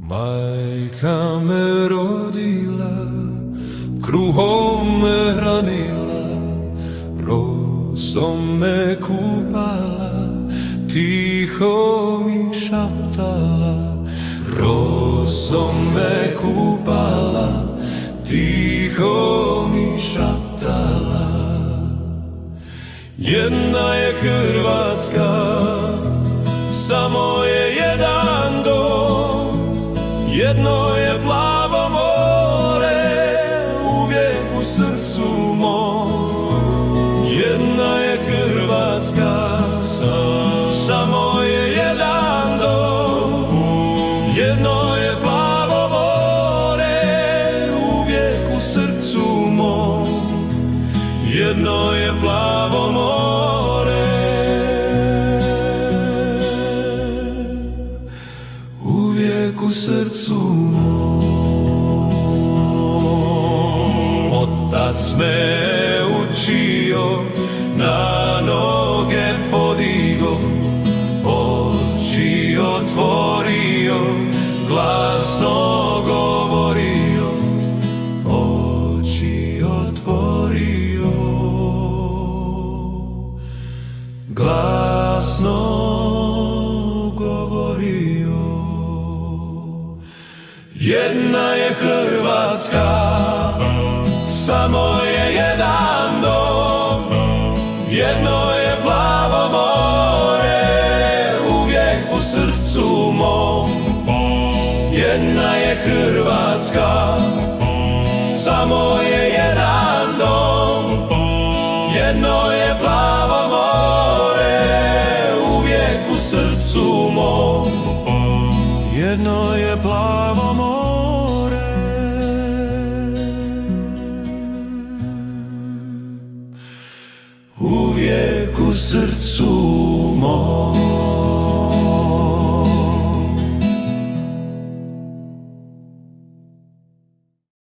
Majka me rodila, kruhom me hranila, rosom me kupala, tiho mi šaptala. Rosom me kupala, tiho mi šaptala. Jedna je Hrvatska, samo je jedan dom, jedno je plavo more, uvijek u srcu mom. Jedna je Hrvatska, samo je jedan dom, jedno je plavo more, uvijek u srcu mom. Jedno je plavo more, uvijek u srcu mom. Otac me učio, na noge podigo, oči otvorio, glasno govorio, oči otvorio, glasno govorio. Jedna je Hrvatska, samo je jedan dom, jedno je plavo more, uvijek u srcu mom. Jedna je Hrvatska, samo je jedan dom, jedno je plavo more, uvijek u srcu mom. Jedno je plavo more, uvijek u srcu mom.